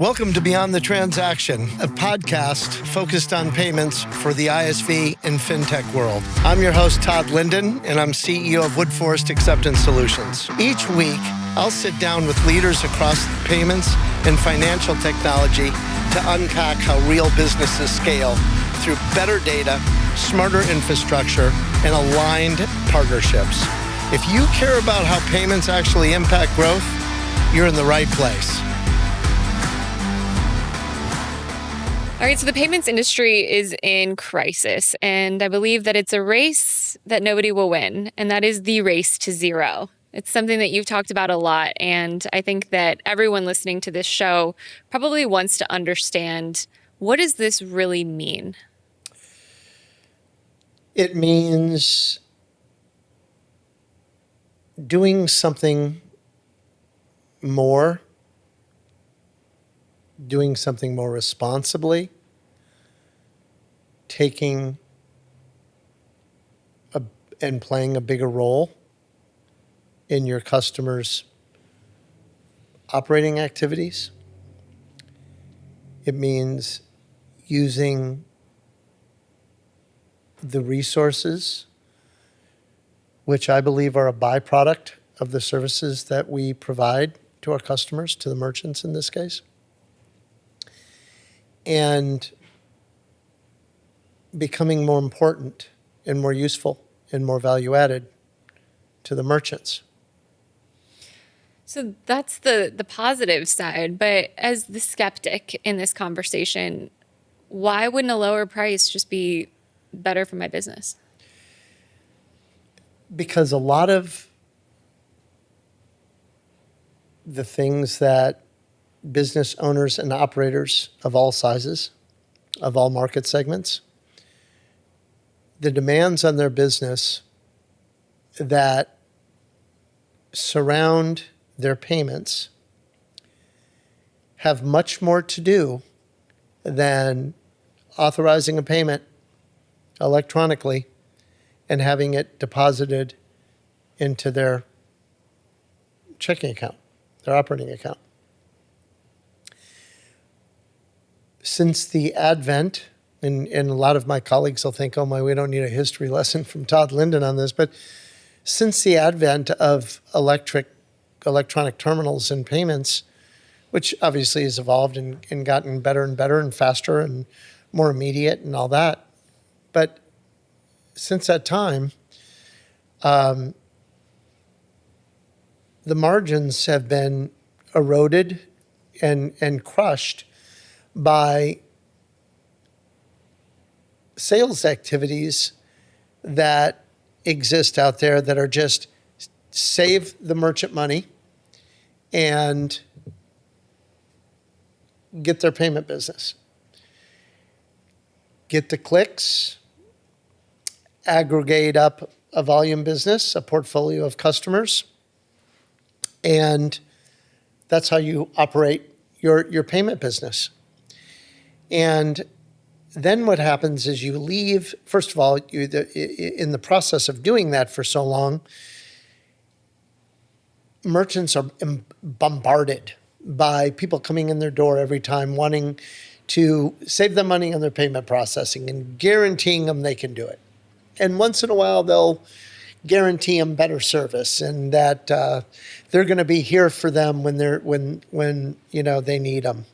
Welcome to Beyond the Transaction, a podcast focused on payments for the ISV and fintech world. I'm your host, Todd Linden, and I'm CEO of Woodforest Acceptance Solutions. Each week, I'll sit down with leaders across payments and financial technology to unpack how real businesses scale through better data, smarter infrastructure, and aligned partnerships. If you care about how payments actually impact growth, you're in the right place. All right, so the payments industry is in crisis, and I believe that it's a race that nobody will win, and that is the race to zero. It's something that you've talked about a lot, and I think that everyone listening to this show probably wants to understand, what does this really mean? It means doing something more, doing something more responsibly, taking and playing a bigger role in your customers' operating activities. It means using the resources, which I believe are a byproduct of the services that we provide to our customers, to the merchants in this case, and becoming more important and more useful and more value added to the merchants. So that's the positive side, but as the skeptic in this conversation, why wouldn't a lower price just be better for my business? Because a lot of the things that business owners and operators of all sizes, of all market segments, the demands on their business that surround their payments have much more to do than authorizing a payment electronically and having it deposited into their checking account, their operating account. Since the advent, and a lot of my colleagues will think, oh my, we don't need a history lesson from Todd Linden on this, but since the advent of electronic terminals and payments, which obviously has evolved and gotten better and better and faster and more immediate and all that, but since that time, the margins have been eroded and crushed by sales activities that exist out there that are just save the merchant money and get their payment business. Get the clicks, aggregate up a volume business, a portfolio of customers, and that's how you operate your payment business. And then what happens is you leave, first of all, in the process of doing that for so long, merchants are bombarded by people coming in their door every time wanting to save them money on their payment processing and guaranteeing them they can do it. And once in a while, they'll guarantee them better service and that they're going to be here for them when they need them.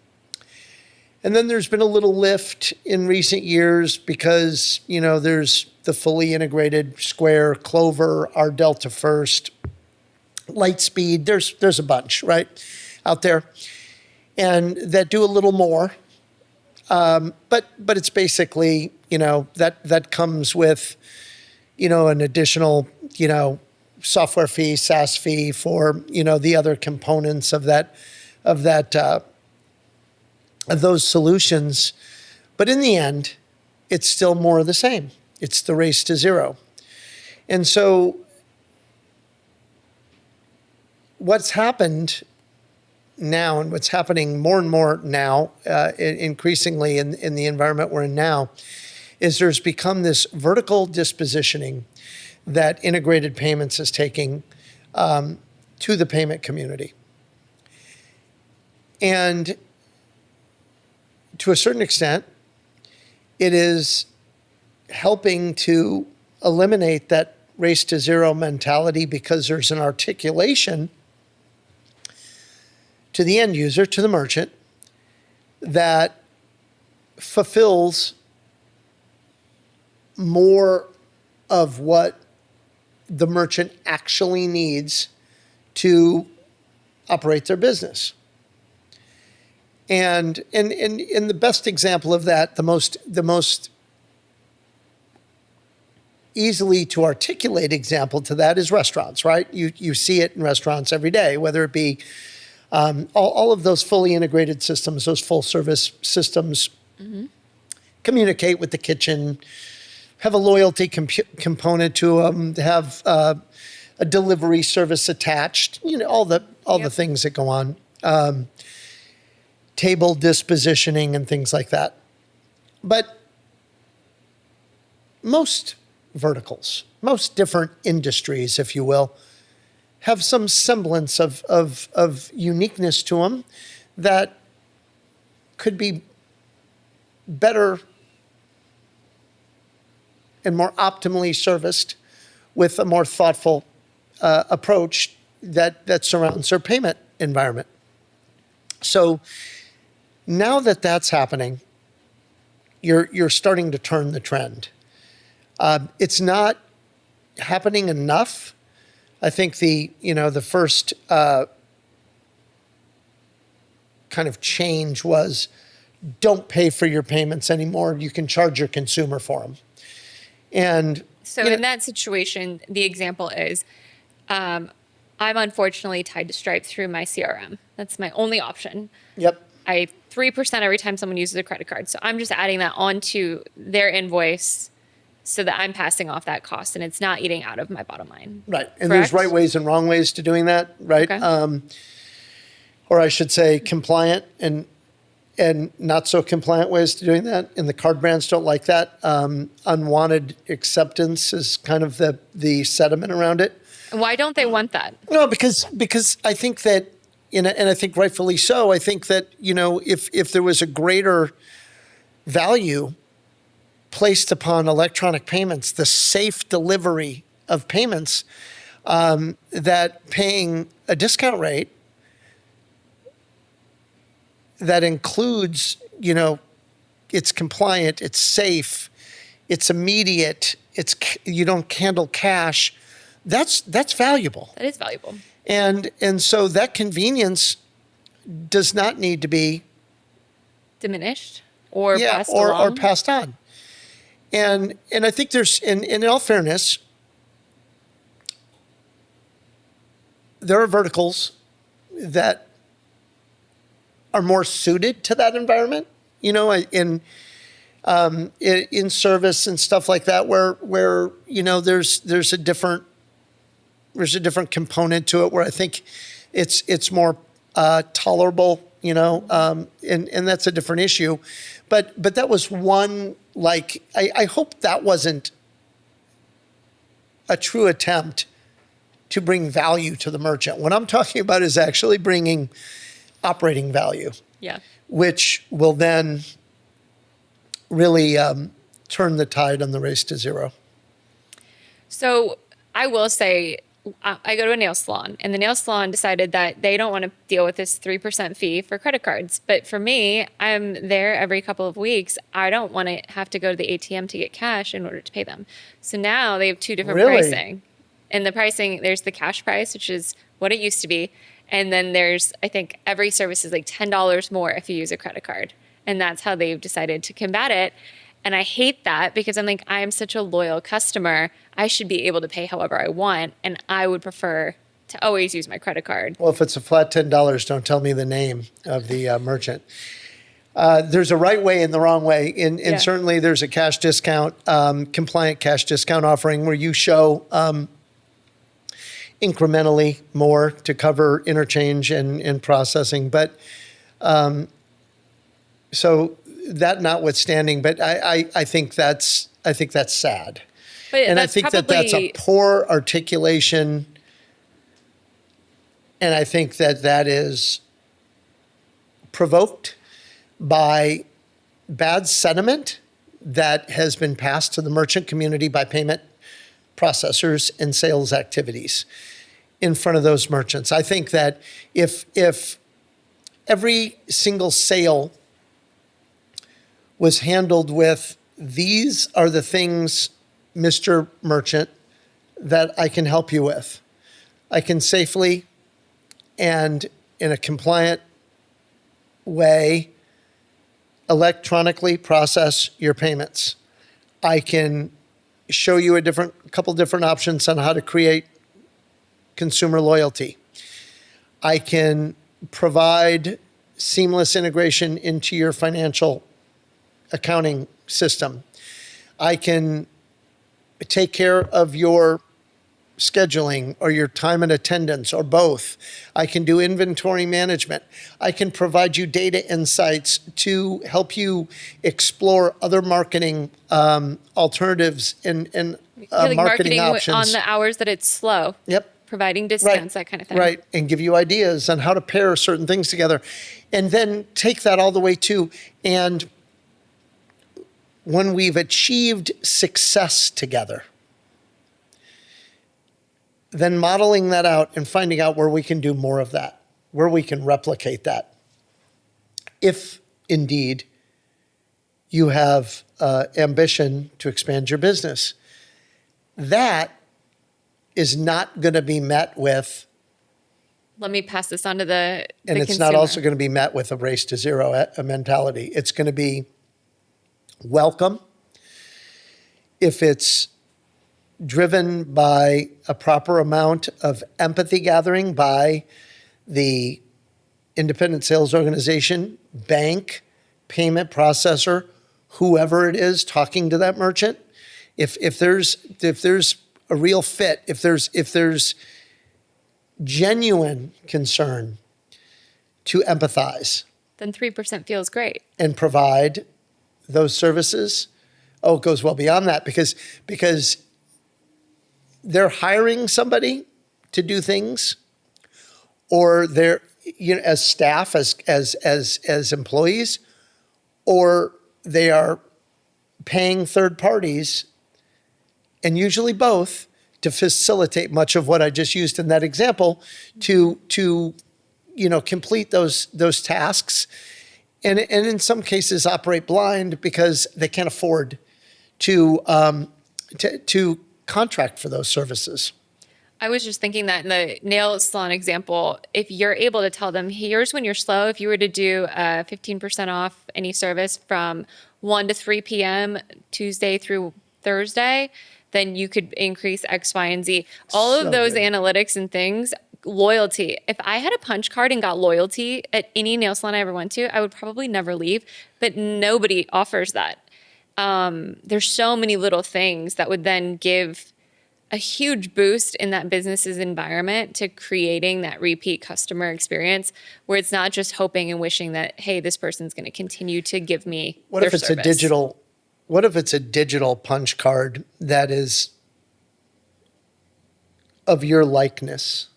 And then there's been a little lift in recent years because, there's the fully integrated Square, Clover, our Delta First, Lightspeed. There's a bunch, right, out there, and that do a little more. But it's basically, that comes with, an additional, software fee, SaaS fee for, the other components of those solutions. But in the end, it's still more of the same. It's the race to zero. And so what's happened now and what's happening more and more now, increasingly in the environment we're in now, is there's become this vertical dispositioning that integrated payments is taking to the payment community. And to a certain extent, it is helping to eliminate that race to zero mentality because there's an articulation to the end user, to the merchant, that fulfills more of what the merchant actually needs to operate their business. And the best example of that, the most easily to articulate example to that is restaurants, right? You see it in restaurants every day, whether it be all of those fully integrated systems, those full service systems, communicate with the kitchen, have a loyalty component to them, have a delivery service attached, all the things that go on, table dispositioning and things like that. But most verticals, most different industries, if you will, have some semblance of uniqueness to them that could be better and more optimally serviced with a more thoughtful approach that surrounds their payment environment. So now that that's happening, you're starting to turn the trend. It's not happening enough. I think the first kind of change was don't pay for your payments anymore. You can charge your consumer for them. And so in that situation, the example is I'm unfortunately tied to Stripe through my CRM. That's my only option. Yep. I 3% every time someone uses a credit card. So I'm just adding that onto their invoice so that I'm passing off that cost and it's not eating out of my bottom line. Right. And there's right ways and wrong ways to doing that, right? Okay. Or I should say compliant and not so compliant ways to doing that. And the card brands don't like that. Unwanted acceptance is kind of the sediment around it. Why don't they want that? No, because I think that, and I think rightfully so, I think that, if there was a greater value placed upon electronic payments, the safe delivery of payments, that paying a discount rate that includes, it's compliant, it's safe, it's immediate, you don't handle cash, that's valuable. That is valuable. And so that convenience does not need to be diminished or passed along. Or passed on. And I think there's, in all fairness, there are verticals that are more suited to that environment, in service and stuff like that, where there's a different component to it where I think it's more tolerable, and that's a different issue. But that was one, I hope that wasn't a true attempt to bring value to the merchant. What I'm talking about is actually bringing operating value, which will then really turn the tide on the race to zero. So I will say, I go to a nail salon, and the nail salon decided that they don't want to deal with this 3% fee for credit cards. But for me, I'm there every couple of weeks. I don't want to have to go to the ATM to get cash in order to pay them. So now they have two different pricing. And the pricing, there's the cash price, which is what it used to be. And then there's, I think, every service is like $10 more if you use a credit card. And that's how they've decided to combat it. And I hate that because I'm like, I am such a loyal customer. I should be able to pay however I want. And I would prefer to always use my credit card. Well, if it's a flat $10, don't tell me the name of the merchant. There's a right way and the wrong way. And certainly there's a cash discount, compliant cash discount offering where you show incrementally more to cover interchange and processing. But so that notwithstanding, but I think that's sad. But I think that's a poor articulation. And I think that is provoked by bad sentiment that has been passed to the merchant community by payment processors and sales activities in front of those merchants. I think that if every single sale was handled with, these are the things, Mr. Merchant, that I can help you with. I can safely and in a compliant way electronically process your payments. I can show you a couple different options on how to create consumer loyalty. I can provide seamless integration into your financial accounting system. I can take care of your scheduling or your time and attendance or both. I can do inventory management. I can provide you data insights to help you explore other marketing alternatives and Like marketing marketing options. on the hours that it's slow. Yep. Providing discounts, that kind of thing. Right, and give you ideas on how to pair certain things together. And then take that all the way to, and when we've achieved success together, then modeling that out and finding out where we can do more of that, where we can replicate that. If indeed you have ambition to expand your business, that is not going to be met with, Let me pass this on to the and it's consumer. not also going to be met with a race to zero mentality. It's going to be welcome if it's driven by a proper amount of empathy gathering by the independent sales organization, bank, payment processor, whoever it is talking to that merchant. If there's a real fit, if there's genuine concern to empathize, then 3% feels great. and provide those services, it goes well beyond that because they're hiring somebody to do things, or they're, as staff, as employees, or they are paying third parties, and usually both, to facilitate much of what I just used in that example to complete those tasks, and in some cases operate blind because they can't afford to contract for those services. I was just thinking that in the nail salon example, if you're able to tell them, here's when you're slow, if you were to do 15% off any service from 1 to 3 p.m. Tuesday through Thursday, then you could increase X, Y, and Z. All of those analytics and things, loyalty. If I had a punch card and got loyalty at any nail salon I ever went to, I would probably never leave, but nobody offers that. There's so many little things that would then give a huge boost in that business's environment to creating that repeat customer experience where it's not just hoping and wishing that, hey, this person's going to continue to give me What their if it's service. what if it's a digital punch card that is of your likeness?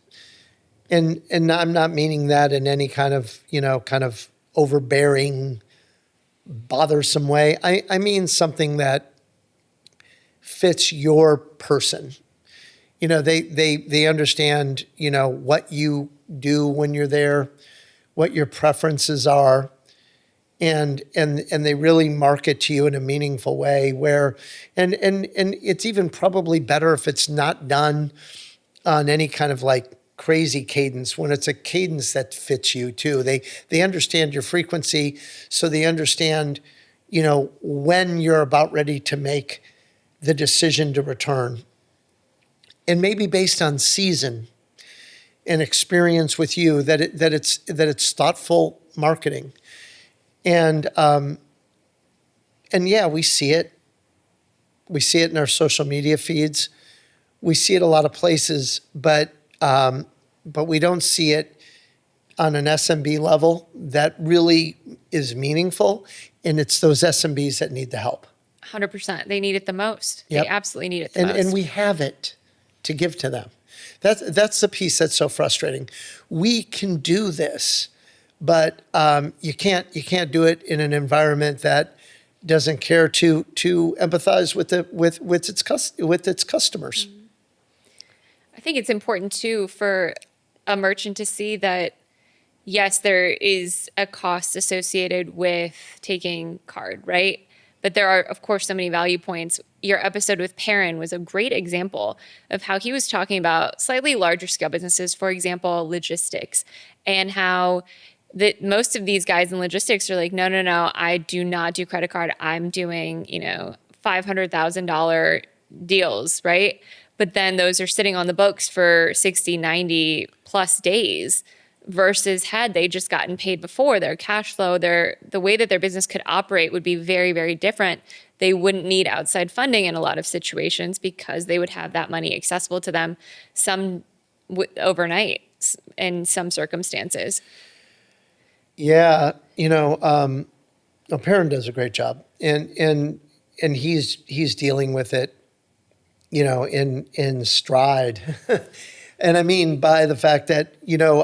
And I'm not meaning that in any kind of overbearing, bothersome way. I mean something that fits your person. They understand, what you do when you're there, what your preferences are, and they really market to you in a meaningful way where, and it's even probably better if it's not done on any kind of like crazy cadence, when it's a cadence that fits you too. They understand your frequency, so they understand, when you're about ready to make the decision to return. And maybe based on season and experience with you, that it's thoughtful marketing. And yeah, we see it. We see it in our social media feeds. We see it a lot of places, but we don't see it on an SMB level that really is meaningful. And it's those SMBs that need the help. 100%. They need it the most. Yep. They absolutely need it the most. And we have it to give to them. That's the piece that's so frustrating. We can do this, but you can't do it in an environment that doesn't care to empathize with its customers. I think it's important too for a merchant to see that yes, there is a cost associated with taking card, right? But there are, of course, so many value points. Your episode with Perrin was a great example of how he was talking about slightly larger scale businesses, for example, logistics, and how that most of these guys in logistics are like, no, no, no, I do not do credit card. I'm doing, $500,000 deals, right? But then those are sitting on the books for 60, 90 plus days versus had they just gotten paid before, their cash flow, the way that their business could operate would be very, very different. They wouldn't need outside funding in a lot of situations because they would have that money accessible to them overnight in some circumstances. Yeah, Perrin does a great job, and he's dealing with it, in stride. And I mean by the fact that,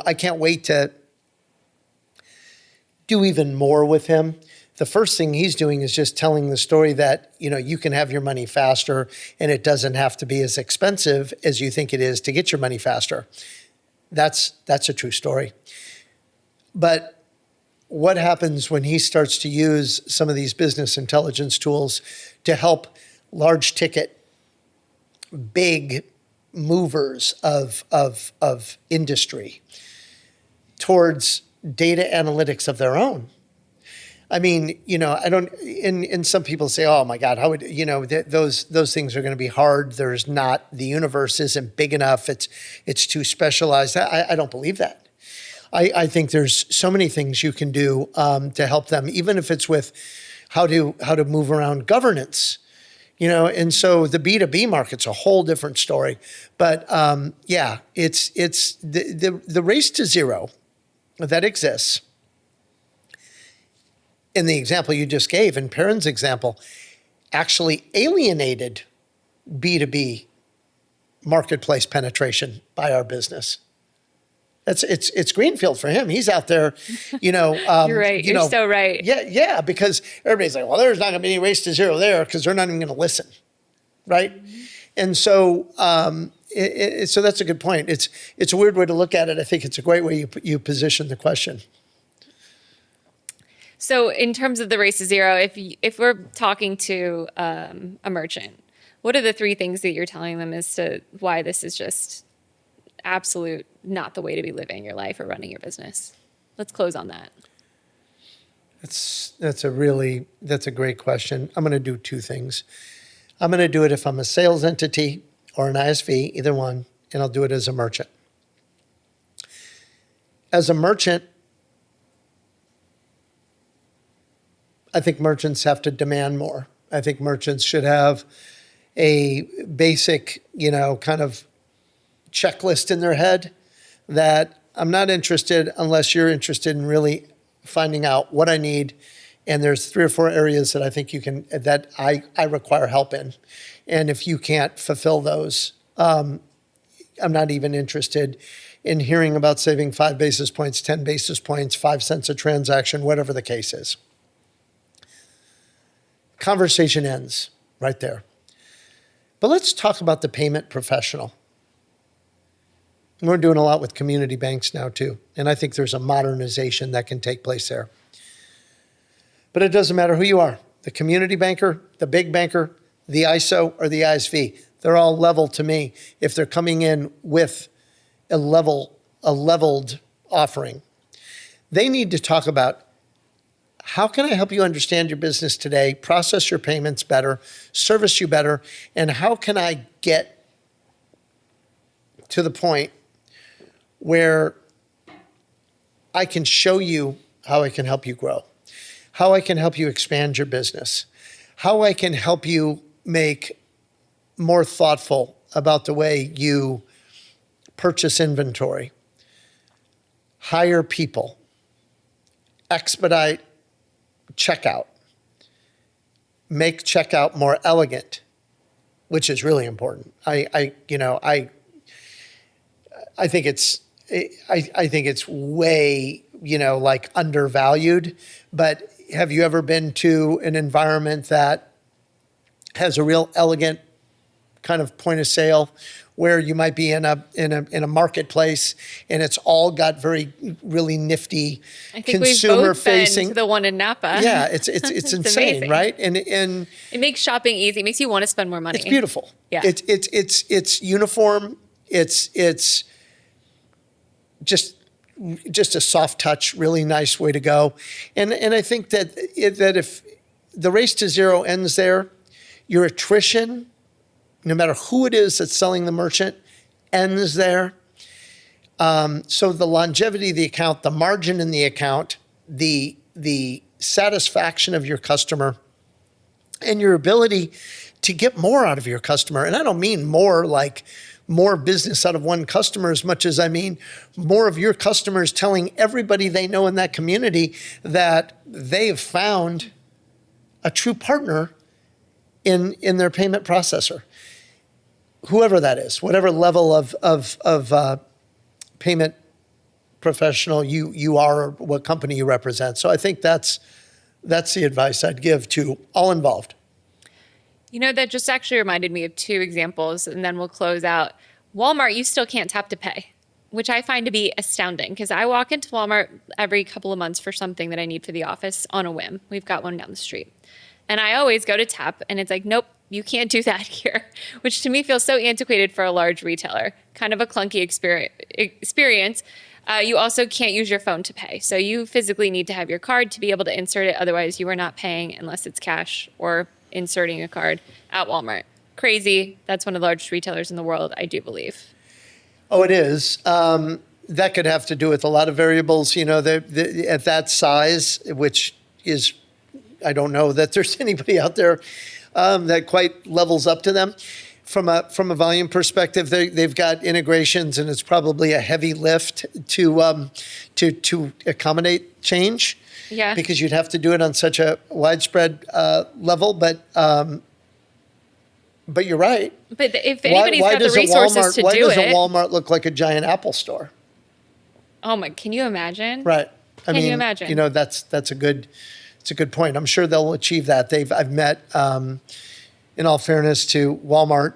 I can't wait to do even more with him. The first thing he's doing is just telling the story that, you can have your money faster and it doesn't have to be as expensive as you think it is to get your money faster. That's a true story. But what happens when he starts to use some of these business intelligence tools to help large ticket, big movers of industry towards data analytics of their own? I mean, I don't, and some people say, oh my God, how would, those things are going to be hard. The universe isn't big enough. It's too specialized. I don't believe that. I think there's so many things you can do to help them, even if it's with how to move around governance. And so the B2B market's a whole different story. But it's the race to zero that exists. In the example you just gave, in Perrin's example, actually alienated B2B marketplace penetration by our business. It's greenfield for him. He's out there, You're right. You're so right. Yeah, because everybody's like, well, there's not going to be any race to zero there because they're not even going to listen, right? Mm-hmm. And so, so that's a good point. It's a weird way to look at it. I think it's a great way you position the question. So, in terms of the race to zero, if we're talking to a merchant, what are the three things that you're telling them as to why this is just absolute not the way to be living your life or running your business? Let's close on that. That's a great question. I'm going to do two things. I'm going to do it if I'm a sales entity or an ISV, either one, and I'll do it as a merchant. As a merchant, I think merchants have to demand more. I think merchants should have a basic, kind of checklist in their head that I'm not interested unless you're interested in really finding out what I need. And there's 3 or 4 areas that I think that I require help in. And if you can't fulfill those, I'm not even interested in hearing about saving 5 basis points, 10 basis points, 5 cents a transaction, whatever the case is. Conversation ends right there. But let's talk about the payment professional. We're doing a lot with community banks now too. And I think there's a modernization that can take place there. But it doesn't matter who you are, the community banker, the big banker, the ISO, or the ISV. They're all level to me if they're coming in with a leveled offering. They need to talk about, how can I help you understand your business today, process your payments better, service you better, and how can I get to the point where I can show you how I can help you grow, how I can help you expand your business, how I can help you make more thoughtful about the way you purchase inventory, hire people, expedite checkout, make checkout more elegant, which is really important. I think it's way, undervalued, but have you ever been to an environment that has a real elegant kind of point of sale where you might be in a marketplace and it's all got really nifty I think consumer we've both been facing. to the one in Napa. Yeah, it's insane, amazing. right? And It makes shopping easy. It makes you want to spend more money. it's beautiful. Yeah. It's uniform. It's just a soft touch, really nice way to go. And I think that if the race to zero ends there, your attrition, no matter who it is that's selling the merchant, ends there. So the longevity of the account, the margin in the account, the satisfaction of your customer, and your ability to get more out of your customer. And I don't mean more like more business out of one customer as much as I mean more of your customers telling everybody they know in that community that they've found a true partner in their payment processor. Whoever that is, whatever level of payment professional you are or what company you represent. So I think that's the advice I'd give to all involved. You know, that just actually reminded me of two examples, and then we'll close out. Walmart, you still can't tap to pay, which I find to be astounding because I walk into Walmart every couple of months for something that I need for the office on a whim. We've got one down the street. And I always go to tap, and it's like, nope, you can't do that here, which to me feels so antiquated for a large retailer. Kind of a clunky experience. You also can't use your phone to pay. So you physically need to have your card to be able to insert it. Otherwise, you are not paying unless it's cash or inserting a card at Walmart. Crazy. That's one of the largest retailers in the world, I do believe. Oh, it is. That could have to do with a lot of variables, you know, at that size, which is, I don't know that there's anybody out there that quite levels up to them. From a volume perspective, they've got integrations, and it's probably a heavy lift to accommodate change. Yeah. Because you'd have to do it on such a widespread level, but you're right. But if anybody's got the resources to do it. Why does a Walmart look like a giant Apple store? Oh my, can you imagine? Right. Can you imagine? You know, that's a good point. I'm sure they'll achieve that. I've met, in all fairness to Walmart,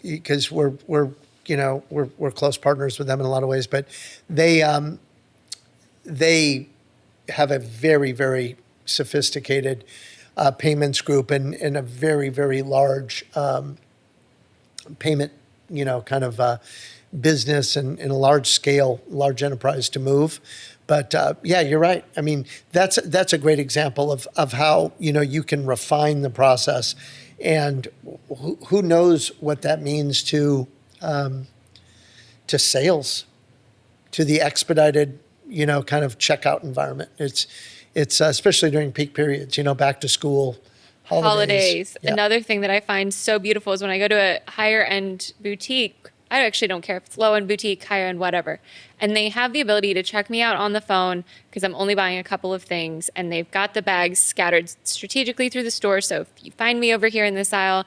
because we're close partners with them in a lot of ways, but they have a very, very sophisticated payments group and a very, very large payment, kind of business and a large scale, large enterprise to move. But yeah, you're right. I mean, that's a great example of how, you can refine the process, and who knows what that means to sales, to the expedited, kind of checkout environment. It's especially during peak periods, back to school, holidays. Yeah. Another thing that I find so beautiful is when I go to a higher end boutique. I actually don't care if it's low end boutique, higher end, whatever. And they have the ability to check me out on the phone because I'm only buying a couple of things, and they've got the bags scattered strategically through the store. So if you find me over here in this aisle,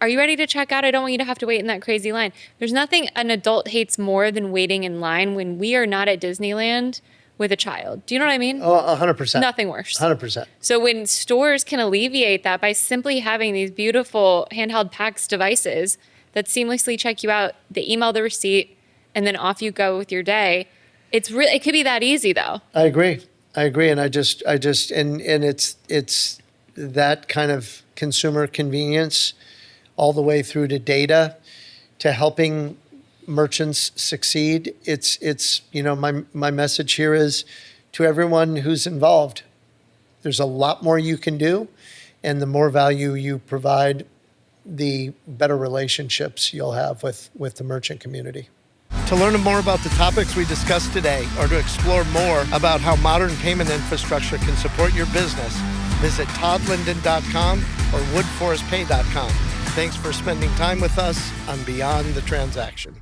are you ready to check out? I don't want you to have to wait in that crazy line. There's nothing an adult hates more than waiting in line when we are not at Disneyland with a child. Do you know what I mean? Oh, 100%. Nothing worse. 100%. So when stores can alleviate that by simply having these beautiful handheld PAX devices that seamlessly check you out, they email the receipt, and then off you go with your day. It could be that easy though. I agree. And I just, and it's that kind of consumer convenience all the way through to data, to helping merchants succeed. It's my message here is to everyone who's involved, there's a lot more you can do, and the more value you provide, the better relationships you'll have with the merchant community. To learn more about the topics we discussed today, or to explore more about how modern payment infrastructure can support your business, visit toddlinden.com or woodforestpay.com. Thanks for spending time with us on Beyond the Transaction.